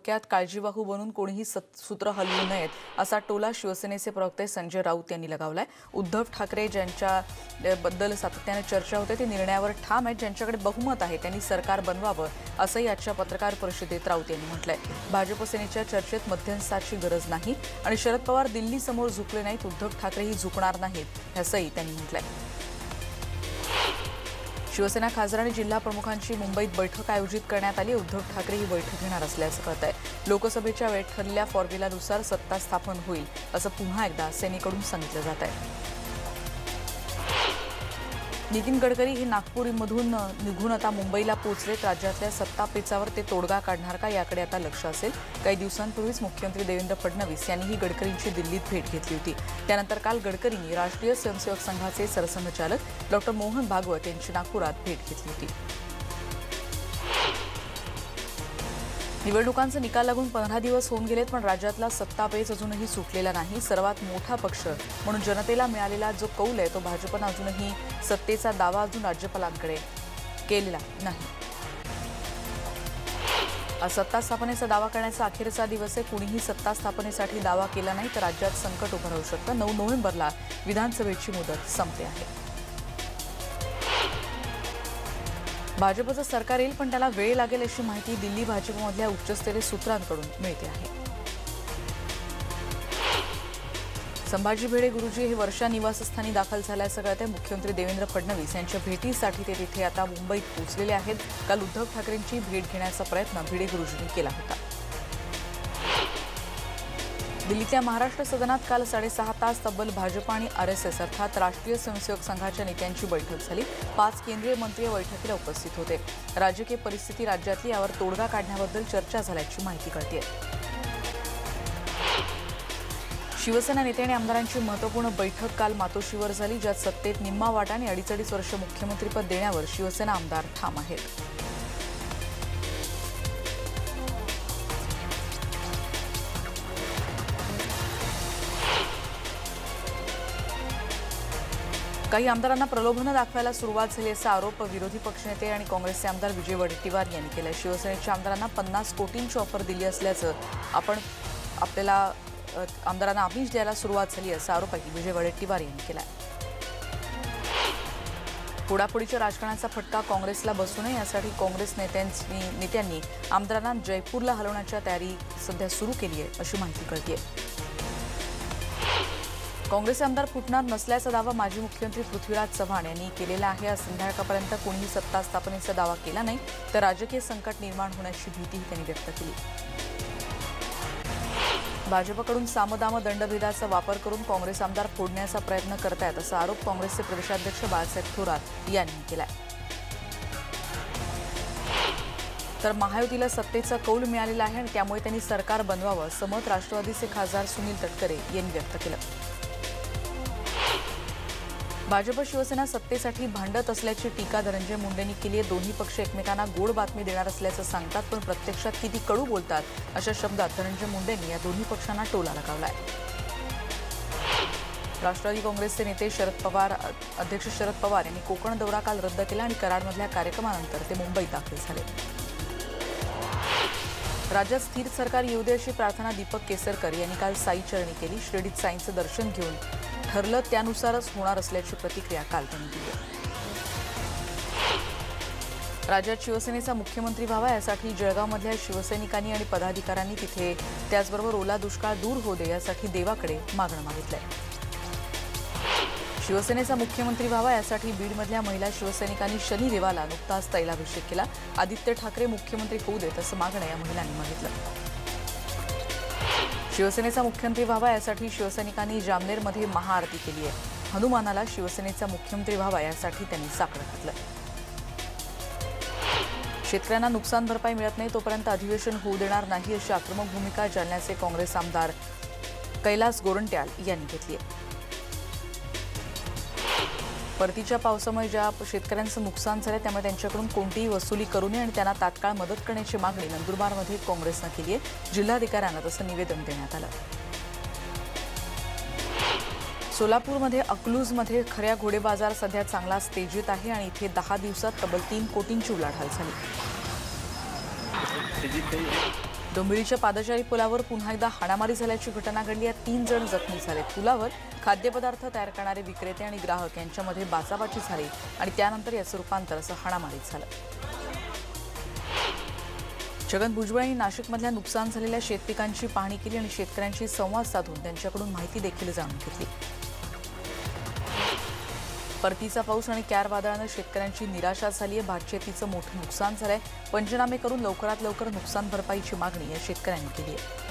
धोक्यात काळजीवाहू बनून कोणीही सूत्र हलवू नयेत असा टोला शिवसेनेचे प्रवक्ते संजय राऊत यांनी लगावलाय। उद्धव ठाकरे ज्यांच्याबद्दल सातत्याने चर्चा होते ते निर्णयावर ठाम आहेत, ज्यांच्याकडे बहुमत आहे त्यांनी सरकार बनवावं असंही आजच्या पत्रकार परिषदेत राऊत यांनी म्हटलंय। भाजप सेनेच्या चर्चेत मध्यस्थाची गरज नाही आणि शरद पवार दिल्ली समोर झुकले नाहीत, उद्धव ठाकरेही झुकणार नाहीत असंही त्यांनी म्हटलंय। शिवसेना खासदार आणि जिल्हा प्रमुखांची मुंबईत बैठक आयोजित करण्यात आली। उद्धव ठाकरे ही बैठक घेणार असल्याचं कळतंय। लोकसभेच्या वेळेत ठरलेल्या फॉर्म्युलानुसार सत्ता स्थापन होईल असं पुन्हा एकदा सेनेकडून सांगितलं जात आहे। नितीन गडकरी हे नागपूरमधून निघून आता मुंबईला पोहोचलेत। राज्यातल्या सत्ता पेचावर ते तोडगा काढणार का याकडे आता लक्ष असेल। काही दिवसांपूर्वीच मुख्यमंत्री देवेंद्र फडणवीस यांनीही गडकरींची दिल्लीत भेट घेतली होती। त्यानंतर काल गडकरींनी राष्ट्रीय स्वयंसेवक संघाचे सरसंघचालक डॉ. मोहन भागवत यांची नागपुरात भेट घेतली होती। निवडणुकांचा निकाल लागून 15 दिवस होऊन गेलेत, पण राज्यातला सत्ता पेच अजूनही सुटलेला नाही। सर्वात मोठा पक्ष म्हणून जनतेला मिळालेला जो कौल आहे तो भाजपनं अजूनही सत्तेचा दावा अजून राज्यपालांकडे केलेला नाही। आज सत्ता स्थापनेचा दावा करण्याचा अखेरचा दिवस आहे। कुणीही सत्ता स्थापनेसाठी दावा केला नाही तर राज्यात संकट उभं राहू शकतं। 9 नोव्हेंबरला विधानसभेची मुदत संपते आहे। भाजपचं सरकार येईल पण त्याला वेळ लागेल अशी माहिती दिल्ली भाजपमधल्या उच्चस्तरीय सूत्रांकडून मिळते आहे। संभाजी भिडे गुरुजी हे वर्षा निवासस्थानी दाखल झाल्याचं कळतंय। मुख्यमंत्री देवेंद्र फडणवीस यांच्या भेटीसाठी ते तिथे आता मुंबईत पोहोचलेले आहेत। काल उद्धव ठाकरेंची भेट घेण्याचा प्रयत्न भिडे गुरुजींनी केला होता। दिल्लीतल्या महाराष्ट्र सदनात काल 6.5 तास तब्बल भाजप आणि आरएसएस अर्थात राष्ट्रीय स्वयंसेवक संघाच्या नेत्यांची बैठक झाली। 5 केंद्रीय मंत्री बैठकीला उपस्थित होते। राजकीय परिस्थिती राज्यातली यावर तोडगा काढण्याबद्दल चर्चा झाल्याची माहिती कळतेय। शिवसेना नेते आणि आमदारांची महत्त्वपूर्ण बैठक काल मातोश्रीवर झाली, ज्यात सत्तेत निम्मा वाटा आणि 2.5 वर्ष मुख्यमंत्रीपद देण्यावर शिवसेना आमदार ठाम आहेत। काही आमदारांना प्रलोभनं दाखवायला सुरुवात झाली असा आरोप विरोधी पक्षनेते आणि काँग्रेसचे आमदार विजय वडेट्टीवार यांनी केला। शिवसेनेच्या आमदारांना 50 कोटींची ऑफर दिली असल्याचं आपल्याला आमदारांना आमिष द्यायला सुरुवात झाली असा आरोपही विजय वडेट्टीवार यांनी केला। पुढापुढीच्या राजकारणाचा फटका काँग्रेसला बसू नये यासाठी काँग्रेस नेत्यांनी आमदारांना जयपूरला हलवण्याची तयारी सध्या सुरू केली आहे अशी माहिती कळतेय। काँग्रेसचे आमदार फुटणार नसल्याचा दावा माजी मुख्यमंत्री पृथ्वीराज चव्हाण यांनी केलेला आहे। आज संध्याकाळपर्यंत कोणीही सत्ता स्थापनेचा दावा केला नाही तर राजकीय संकट निर्माण होण्याची भीतीही त्यांनी व्यक्त केली। भाजपकडून सामदाम दंडभेदाचा वापर करून काँग्रेस आमदार फोडण्याचा प्रयत्न करतायत असा आरोप काँग्रेसचे प्रदेशाध्यक्ष बाळासाहेब थोरात यांनी केलाय। तर महायुतीला सत्तेचा कौल मिळालेला आहे आणि त्यामुळे त्यांनी सरकार बनवावं असं मत राष्ट्रवादीचे खासदार सुनील तटकरे यांनी व्यक्त केलं। भाजप शिवसेना सत्तेसाठी भांडत असल्याची टीका धनंजय मुंडेंनी केली आहे। दोन्ही पक्ष एकमेकांना गोड बातमी देणार असल्याचं सांगतात, पण प्रत्यक्षात किती कडू बोलतात अशा शब्दात धनंजय मुंडेंनी या दोन्ही पक्षांना टोला लगावलाय। राष्ट्रवादी काँग्रेसचे नेते अध्यक्ष शरद पवार यांनी कोकण दौरा काल रद्द केला आणि कराडमधल्या कार्यक्रमानंतर ते मुंबईत दाखल झाले। राज्यात स्थिर सरकार येऊ दे अशी प्रार्थना दीपक केसरकर यांनी काल साई चरणी केली। शिर्डीत साईंचं दर्शन घेऊन ठरलं त्यानुसारच होणार असल्याची प्रतिक्रिया काल त्यांनी दिली। राज्यात शिवसेनेचा मुख्यमंत्री व्हावा यासाठी जळगावमधल्या शिवसैनिकांनी आणि पदाधिकाऱ्यांनी तिथे त्याचबरोबर ओला दुष्काळ दूर होऊ दे यासाठी देवाकडे मागणं मागितलंय। शिवसेनेचा मुख्यमंत्री व्हावा यासाठी बीडमधल्या महिला शिवसैनिकांनी शनी देवाला नुकताच तैलाभिषेक केला। आदित्य ठाकरे मुख्यमंत्री होऊ देत असं मागणं या महिलांनी मागितलं। शिवसेनेचा मुख्यमंत्री व्हावा यासाठी शिवसैनिकांनी जामनेरमध्ये महाआरती केली आहे। हनुमानाला शिवसेनेचा मुख्यमंत्री व्हावा यासाठी त्यांनी साकडं घातलं। शेतकऱ्यांना नुकसान भरपाई मिळत नाही तोपर्यंत अधिवेशन होऊ देणार नाही अशी आक्रमक भूमिका जालन्याचे काँग्रेस आमदार कैलास गोरंट्याल यांनी घेतली आहे। परतीच्या पावसामुळे ज्या शेतकऱ्यांचं नुकसान झालं त्यामुळे त्यांच्याकडून कोणतीही वसुली करू नये आणि त्यांना तात्काळ मदत करण्याची मागणी नंदुरबारमध्ये काँग्रेसनं केली आहे। जिल्हाधिकाऱ्यांना तसं निवेदन देण्यात आलं। सोलापूरमध्ये अकलूजमध्ये खऱ्या घोडे बाजार सध्या चांगलाच तेजीत आहे आणि इथे 10 दिवसात तब्बल 3 कोटींची उलाढाल झाली। डोंबिवलीच्या पादचारी पुलावर पुन्हा एकदा हाणामारी झाल्याची घटना घडली आहे. 3 जण जखमी झाले. पुलावर खाद्यपदार्थ तयार करणारे विक्रेते आणि ग्राहक यांच्यामध्ये बाचाबाची झाली आणि त्यानंतर याचं रूपांतर असं हाणामारीत झालं. छगन भुजबळ यांनी नाशिकमधल्या नुकसान झालेल्या शेतपिकांची पाहणी केली आणि शेतकऱ्यांशी संवाद साधून त्यांच्याकडून माहिती देखील जाणून घेतली. परतीचा पाऊस आणि क्यार वादळानं शेतकऱ्यांची निराशा झाली आहे. भातशेतीचं मोठं नुकसान झालंय. पंचनामे करून लवकरात लवकर नुकसान भरपाईची मागणी या शेतकऱ्यांनी केली आहे.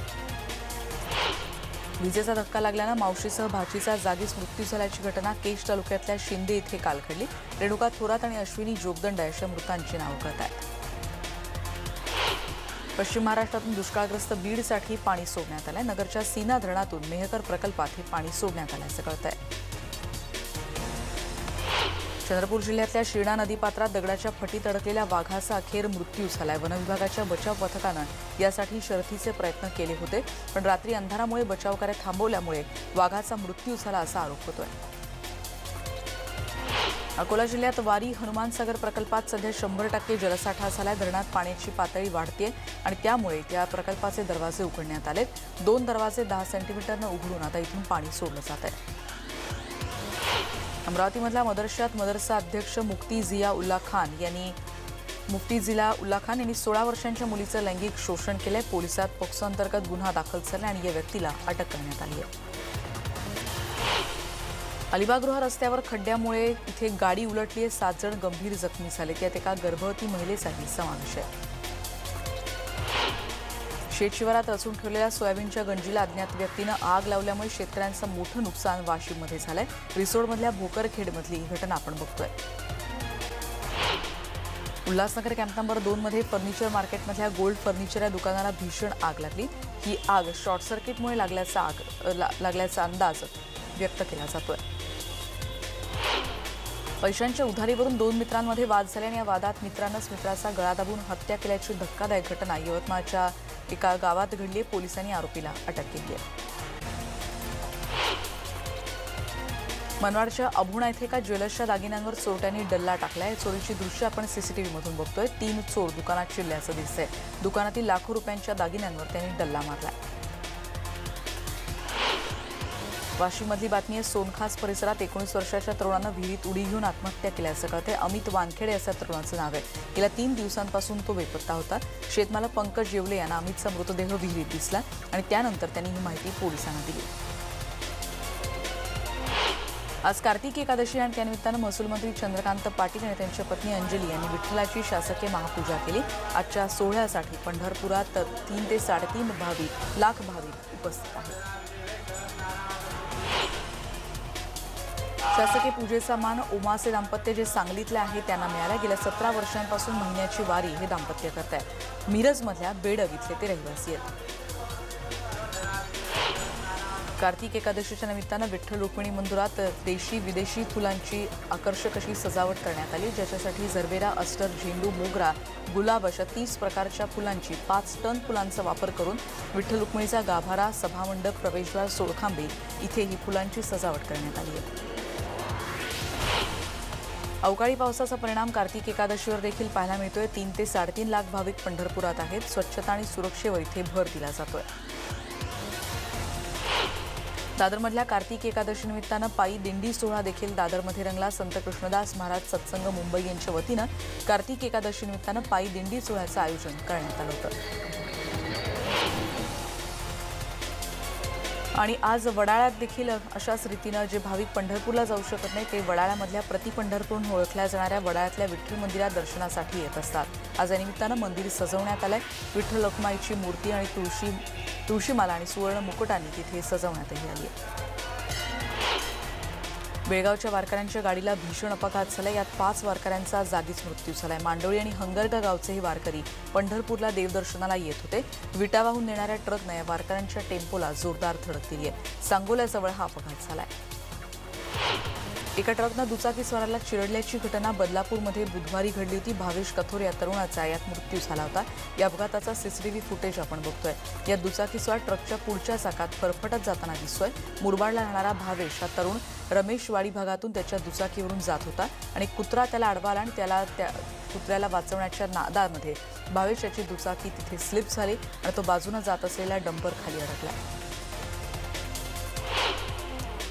विजेचा धक्का लागल्यानं मावशीसह भाचीचा जागीच मृत्यू झाल्याची घटना केज तालुक्यातल्या शिंदे इथे काल घडली. रेणुका थोरात आणि अश्विनी जोगदंड अशा मृतांची नावं कळत आहेत. पश्चिम महाराष्ट्रातून दुष्काळग्रस्त बीडसाठी पाणी सोडण्यात आलंय. नगरच्या सीना धरणातून मेहकर प्रकल्पात हे पाणी सोडण्यात आल्याचं कळत आहे. चंद्रपूर जिल्ह्यातल्या शिर्णा नदीपात्रात दगडाच्या फटीत अडकलेल्या वाघाचा अखेर मृत्यू झालाय. वनविभागाच्या बचाव पथकानं यासाठी शर्थीचे प्रयत्न केले होते, पण रात्री अंधारामुळे बचाव कार्य थांबवल्यामुळे वाघाचा मृत्यू झाला असा आरोप होतोय. अकोला जिल्ह्यात वारी हनुमानसागर प्रकल्पात सध्या 100% जलसाठा झालाय. धरणात पाण्याची पातळी वाढतेय आणि त्यामुळे त्या प्रकल्पाचे दरवाजे उघडण्यात आलेत. 2 दरवाजे 10 सेंटीमीटरनं उघडून आता इथून पाणी सोडलं जात आहे. अमरावतीमधल्या मदरशात मदरसा अध्यक्ष मुफ्ती जिया उल्ला खान यांनी 16 वर्षांच्या मुलीचं लैंगिक शोषण केलंय. पोलिसात पोक्सो अंतर्गत गुन्हा दाखल झाला आणि या व्यक्तीला अटक करण्यात आली आहे. अलिबागरोहा रस्त्यावर खड्ड्यामुळे इथे गाडी उलटली आहे. 7 जण गंभीर जखमी झाले. त्यात एका गर्भवती महिलेचाही समावेश आहे. शेतशिवारात रचून ठेवलेल्या सोयाबीनच्या गंजीला अज्ञात व्यक्तीनं आग लावल्यामुळे शेतकऱ्यांचं मोठं नुकसान वाशिममध्ये झालंय. रिसोडमधल्या भोकरखेडमधली ही घटना आपण बघतोय. उल्हासनगर कॅम्प नंबर 2 मध्ये फर्निचर मार्केटमधल्या गोल्ड फर्निचर या दुकानाला भीषण आग लागली. ही आग शॉर्ट सर्किटमुळे लागल्याचा अंदाज व्यक्त केला जातोय. पैशांच्या उधारीवरून 2 मित्रांमध्ये वाद झाले आणि या वादात मित्रानंच मित्राचा गळा दाबून हत्या केल्याची धक्कादायक घटना यवतमाळच्या एका गावात घडली. पोलिसांनी आरोपीला अटक केली आहे. मनमाडच्या अभुणा येथे एका ज्वेलर्सच्या दागिन्यांवर चोरट्यांनी डल्ला टाकलाय. चोरीची दृश्य आपण सीसीटीव्हीमधून बघतोय. 3 चोर दुकानात शिरल्याचं दिसतंय. दुकानातील लाखो रुपयांच्या दागिन्यांवर त्यांनी डल्ला मारलाय. वाशिममधली बातमी आहे. सोनखास परिसरात 19 वर्षाच्या तरुणानं विहिरीत उडी घेऊन आत्महत्या केल्याचं कळतंय. अमित वानखेडे असं तरुणाचं नाव आहे. गेल्या 3 दिवसांपासून तो बेपत्ता होता. शेतमालक पंकज येवले यांना अमितचा मृतदेह विहिरीत दिसला आणि त्यानंतर त्यांनी ही माहिती पोलिसांना दिली. आज कार्तिकी एकादशी आणि त्यानिमित्तानं महसूल मंत्री चंद्रकांत पाटील आणि त्यांच्या पत्नी अंजली यांनी विठ्ठलाची शासकीय महापूजा केली. आजच्या सोहळ्यासाठी पंढरपुरात 3 ते 3.5 लाख भाविक उपस्थित आहेत. शासकीय पूजेचा मान ओमासे दाम्पत्य जे सांगलीतले आहे त्यांना मिळाला. गेल्या 17 वर्षांपासून महिन्याची वारी हे दाम्पत्य करत आहे. मिरजमधल्या बेडग इथले ते रहिवासी आहेत. कार्तिक एकादशीच्या निमित्तानं विठ्ठल रुक्मिणी मंदिरात देशी विदेशी फुलांची आकर्षक अशी सजावट करण्यात आली, ज्याच्यासाठी जरबेरा, अस्टर, झेंडू, मोगरा, गुलाब अशा 30 प्रकारच्या फुलांची 5 टन फुलांचा वापर करून विठ्ठल रुक्मिणीचा गाभारा, सभामंडप, प्रवेशद्वार, सोळखांबे इथे ही फुलांची सजावट करण्यात आली आहे. अवकाळी पावसाचा परिणाम कार्तिक एकादशीवर देखील पाहायला मिळतोय. 3 ते 3.5 लाख भाविक पंढरपुरात आहेत. स्वच्छता आणि सुरक्षेवर इथे भर दिला जातोय. दादरमधल्या कार्तिक एकादशी निमित्तानं पायी दिंडी सोहळा देखील दादरमध्ये रंगला. संत कृष्णदास महाराज सत्संग मुंबई यांच्या वतीनं कार्तिक एकादशी निमित्तानं पायी दिंडी सोहळ्याचं आयोजन करण्यात आलं होतं. आणि आज वडाळ्यात देखील अशाच रीतीनं जे भाविक पंढरपूरला जाऊ शकत नाही ते वडाळ्यामधल्या प्रतिपंढरपूर म्हणून ओळखल्या जाणाऱ्या वडाळ्यातल्या विठ्ठल मंदिरात दर्शनासाठी येत असतात. आज या निमित्तानं मंदिर सजवण्यात आलंय. विठ्ठल रखुमाईची मूर्ती आणि तुळशीमाला आणि सुवर्ण मुकुटांनी तिथे सजवण्यातही आली आहे. बेळगावच्या वारकऱ्यांच्या गाडीला भीषण अपघात झाला. यात 5 वारकऱ्यांचा जागीच मृत्यू झालाय. मांडोळी आणि हंगरगा गावचेही वारकरी पंढरपूरला देवदर्शनाला येत होते. विटा वाहून नेणाऱ्या ट्रकनं या वारकऱ्यांच्या टेम्पोला जोरदार धडक दिली आहे. सांगोल्याजवळ हा अपघात झालाय. एका ट्रकनं दुचाकीस्वाराला चिरडल्याची घटना बदलापूरमध्ये बुधवारी घडली होती. भावेश कथोर या तरुणाचा यात मृत्यू झाला होता. या अपघाताचा सीसीटीव्ही फुटेज आपण बघतोय. या दुचाकीस्वार ट्रकच्या पुढच्या चाकात फरफटत जाताना दिसतोय. मुरबाडला राहणारा भावेश हा तरुण रमेशवाडी भागातून त्याच्या दुचाकीवरून जात होता आणि कुत्रा त्याला अडवा आला आणि त्या कुत्र्याला वाचवण्याच्या नादामध्ये भावेश याची दुचाकी तिथे स्लिप झाली आणि तो बाजूने जात असलेल्या डंपर खाली अडकला.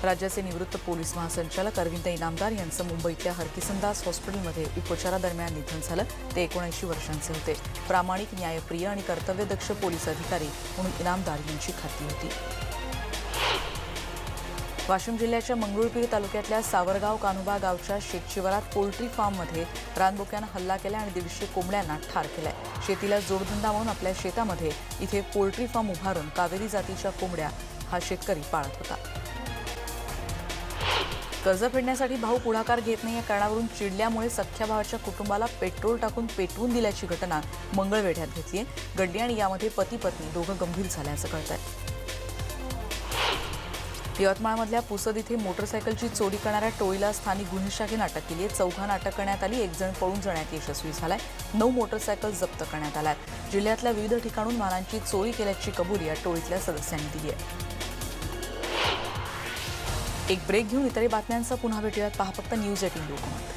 राज्याचे निवृत्त पोलीस महासंचालक अरविंद इनामदार यांचं मुंबईतल्या हरकिसनदास हॉस्पिटलमध्ये उपचारादरम्यान निधन झालं. ते 79 वर्षांचे होते. प्रामाणिक, न्यायप्रिय आणि कर्तव्यदक्ष पोलीस अधिकारी म्हणून इनामदार यांची ख्याती होती. वाशिम जिल्ह्याच्या मंगरुळपीर तालुक्यातल्या सावरगाव कान्होबा गावच्या शेतशिवारात पोल्ट्री फार्ममध्ये रानबोक्यानं हल्ला केला आणि 150 कोंबड्यांना ठार केलाय. शेतीला जोडधंदा म्हणून आपल्या शेतामध्ये इथे पोल्ट्री फार्म उभारून कावेरी जातीच्या कोंबड्या हा शेतकरी पाळत होता. कर्ज फेडण्यासाठी भाऊ पुढाकार घेत नाही या कारणावरून चिडल्यामुळे सख्ख्या भावाच्या कुटुंबाला पेट्रोल टाकून पेटवून दिल्याची घटना मंगळवेढ्यात घडली आणि यामध्ये पती पत्नी दोघं गंभीर झाल्याचं कळतंय. यवतमाळमधल्या पुसद इथे मोटरसायकलची चोरी करणाऱ्या टोळीला स्थानिक गुन्हे शाखेनं अटक केली आहे. 4 अटक करण्यात आली. 1 जण पळून जाण्यात यशस्वी झालाय. 9 मोटरसायकल जप्त करण्यात आल्या. जिल्ह्यातल्या विविध ठिकाणून वाहनांची चोरी केल्याची कबुली या टोळीतल्या सदस्यांनी दिली आहे. एक ब्रेक घेऊन इतर बातम्यांचा पुन्हा भेटूयात. पहा फक्त न्यूज 18 लोकमत.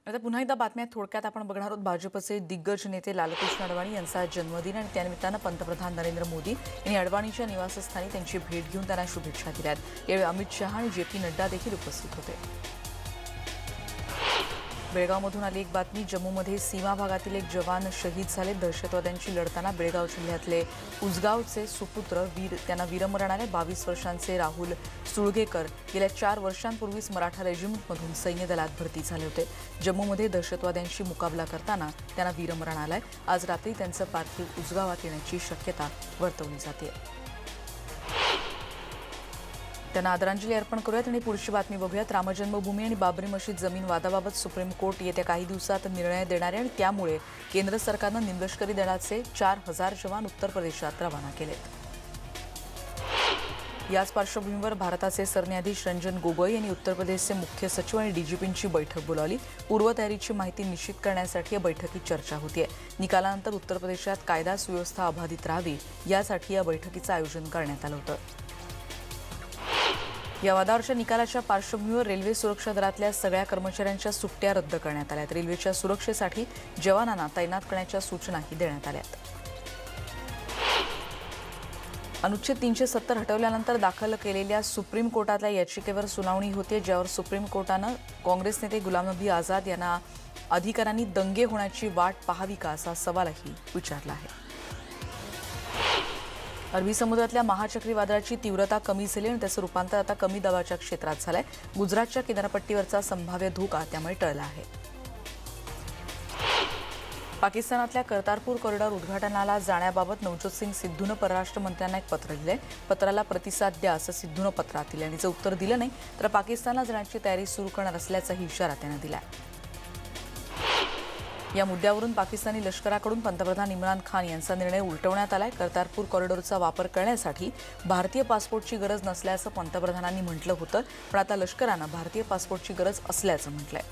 आता पुन्हा एकदा बातम्यात थोडक्यात आपण बघणार आहोत. भाजपचे दिग्गज नेते लालकृष्ण अडवाणी यांचा जन्मदिन आणि त्यानिमित्तानं पंतप्रधान नरेंद्र मोदी यांनी अडवाणीच्या निवासस्थानी त्यांची भेट घेऊन त्यांना शुभेच्छा दिल्यात. यावेळी अमित शहा आणि JP नड्डा देखील उपस्थित होते. बेळगावमधून आली एक बातमी. जम्मूमध्ये सीमा भागातील एक जवान शहीद झाले. दहशतवाद्यांशी लढताना बेळगाव जिल्ह्यातले उजगावचे सुपुत्र त्यांना वीरमरण आले. 22 वर्षांचे राहुल सुळगेकर गेल्या 4 वर्षांपूर्वीच मराठा रेजिमेंटमधून सैन्य दलात भरती झाले होते. जम्मूमध्ये दहशतवाद्यांशी मुकाबला करताना त्यांना वीरमरण आलंय. आज रात्री त्यांचं पार्थिव उजगावात येण्याची शक्यता वर्तवली जाते. त्यांना आदरांजली अर्पण करूयात आणि पुढची बातमी बघूयात. रामजन्मभूमी आणि बाबरी मशीद जमीन वादाबाबत सुप्रीम कोर्ट येत्या काही दिवसात निर्णय देणार आहे आणि त्यामुळे केंद्र सरकारनं निमलष्करी दलाचे 4000 जवान उत्तर प्रदेशात रवाना केलेत. याच पार्श्वभूमीवर भारताचे सरन्यायाधीश रंजन गोगोई यांनी उत्तर प्रदेशचे मुख्य सचिव आणि DGPंची बैठक बोलावली. पूर्वतयारीची माहिती निश्चित करण्यासाठी या बैठकीत चर्चा होतीये. निकालानंतर उत्तर प्रदेशात कायदा सुव्यवस्था अबाधित राहावी यासाठी या बैठकीचं आयोजन करण्यात आलं होतं. या वादावरच्या निकालाच्या पार्श्वभूमीवर रेल्वे सुरक्षा दलातल्या सगळ्या कर्मचाऱ्यांच्या सुट्ट्या रद्द करण्यात आल्यात. रेल्वेच्या सुरक्षेसाठी जवानांना तैनात करण्याच्या सूचनाही देण्यात आल्यात. अनुच्छेद 370 हटवल्यानंतर दाखल केलेल्या सुप्रीम कोर्टातल्या याचिकेवर सुनावणी होते, ज्यावर सुप्रीम कोर्टानं काँग्रेस नेते गुलाम नबी आझाद यांना अधिकाऱ्यांनी दंगे होण्याची वाट पाहावी का असा सवालही विचारला आहे. अरबी समुद्रातल्या महा चक्रीवादळाची तीव्रता कमी झाली आणि त्याचं रूपांतर आता कमी दाबाच्या क्षेत्रात झालंय. गुजरातच्या किनारपट्टीवरचा संभाव्य धोका त्यामुळे टळला आहे. पाकिस्तानातल्या करतारपूर कॉरिडॉर उद्घाटनाला जाण्याबाबत नवज्योत सिंग सिद्धूनं परराष्ट्र मंत्र्यांना एक पत्र लिहिलंय. पत्राला प्रतिसाद द्या असं सिद्धूनं पत्रात दिलं आणि जर उत्तर दिलं नाही तर पाकिस्तानला जाण्याची तयारी सुरू करणार असल्याचाही इशारा त्यानं दिलाय. या मुद्द्यावरून पाकिस्तानी लष्कराकडून पंतप्रधान इम्रान खान यांचा निर्णय उलटवण्यात आलाय. करतारपूर कॉरिडॉरचा वापर करण्यासाठी भारतीय पासपोर्टची गरज नसल्याचं पंतप्रधानांनी म्हटलं होतं, पण आता लष्करानं भारतीय पासपोर्टची गरज असल्याचं म्हटलंय.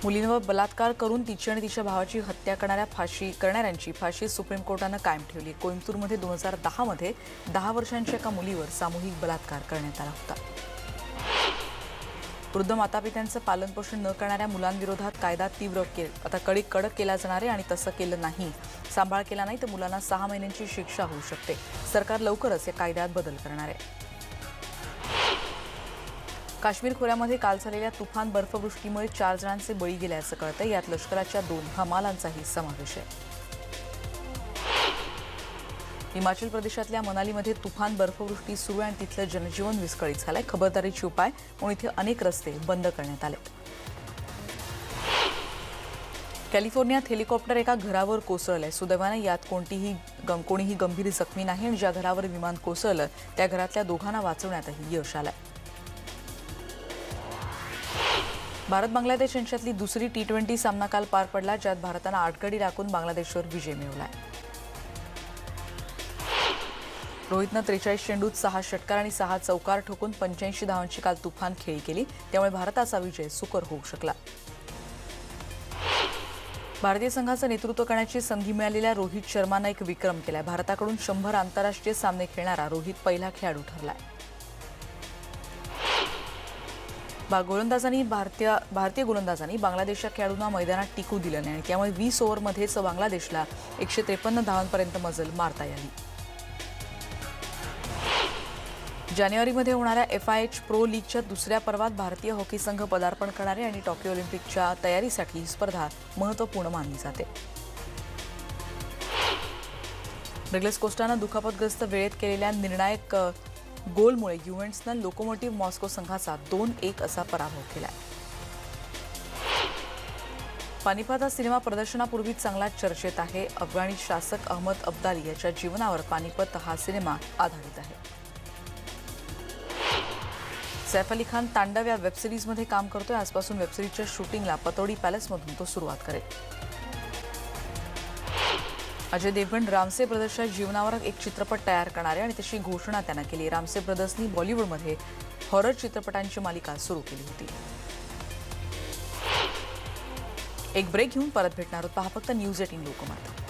मुलींवर बलात्कार करून तिची आणि तिच्या भावाची हत्या करणाऱ्यांची फाशी सुप्रीम कोर्टानं कायम ठेवली. कोइंबतूरमध्ये 2010 मध्ये 10 वर्षांच्या एका मुलीवर सामूहिक बलात्कार करण्यात आला होता. वृद्ध मातापित्यांचं पालनपोषण न करणाऱ्या मुलांविरोधात कायदा आता कडक केला जाणार आहे आणि तसं केलं नाही, सांभाळ केला नाही तर मुलांना 6 महिन्यांची शिक्षा होऊ शकते. सरकार लवकरच या कायद्यात बदल करणार आहे. काश्मीर खोऱ्यामध्ये काल झालेल्या तुफान बर्फवृष्टीमुळे 4 जणांचे बळी गेल्याचं कळतंय. यात लष्कराच्या 2 हमालांचाही समावेश आहे. हिमाचल प्रदेशातल्या मनालीमध्ये तुफान बर्फवृष्टी सुरू आहे आणि तिथलं जनजीवन विस्कळीत झालंय. खबरदारीचे उपाय म्हणून इथे अनेक रस्ते बंद करण्यात आले. कॅलिफोर्नियात हेलिकॉप्टर एका घरावर कोसळलंय. सुदैवाने यात कोणीही गंभीर जखमी नाही आणि ज्या घरावर विमान कोसळलं त्या घरातल्या दोघांना वाचवण्यातही यश आलंय. भारत बांगलादेश यांच्यातली दुसरी T20 सामना काल पार पडला, ज्यात भारतानं 8 गडी राखून बांगलादेशवर विजय मिळवलाय. रोहितनं 43 चेंडूत 6 षटकार आणि 6 चौकार ठोकून 85 धावांची काल तुफान खेळी केली. त्यामुळे भारताचा विजय सुकर होऊ शकला. भारतीय संघाचं नेतृत्व करण्याची संधी मिळालेल्या रोहित शर्मानं एक विक्रम केलाय. भारताकडून 100 आंतरराष्ट्रीय सामने खेळणारा रोहित पहिला खेळाडू ठरलाय. भारतीय गोलंदाजांनी बांगलादेशच्या खेळाडूंना मैदानात टिकू दिलं नाही आणि त्यामुळे 20 ओव्हरमध्येच बांगलादेशला 153 धावांपर्यंत मजल मारता आली. जानेवारीमध्ये होणाऱ्या FIH प्रो लीगच्या दुसऱ्या पर्वात भारतीय हॉकी संघ पदार्पण करणारे आणि टोकियो ऑलिम्पिकच्या तयारीसाठी ही स्पर्धा महत्त्वपूर्ण मानली जाते. डग्लस कोस्टानं दुखापतग्रस्त वेळेत केलेल्या निर्णायक गोलमुळे युव्हेंटसनं लोकोमोटिव्ह मॉस्को संघाचा 2-1 असा पराभव केला. पानिपत हा सिनेमा प्रदर्शनापूर्वी चांगलाच चर्चेत आहे. अफगाणी शासक अहमद अब्दाली याच्या जीवनावर पानिपत हा सिनेमा आधारित आहे. सैफ अली खान तांडव या वेबसिरीजमध्ये काम करतोय. आजपासून वेबसिरीजच्या शूटिंगला पतौडी पॅलेसमधून तो सुरुवात करेल. अजय देवगण रामसे ब्रदर्सच्या जीवनावर एक चित्रपट तयार करणार आहे आणि तशी घोषणा त्यानं केली. रामसे ब्रदर्सनी बॉलिवूडमध्ये हॉरर चित्रपटांची मालिका सुरू केली होती. एक ब्रेक घेऊन परत भेटणार आहोत. पहा फक्त न्यूज 18 लोकमत.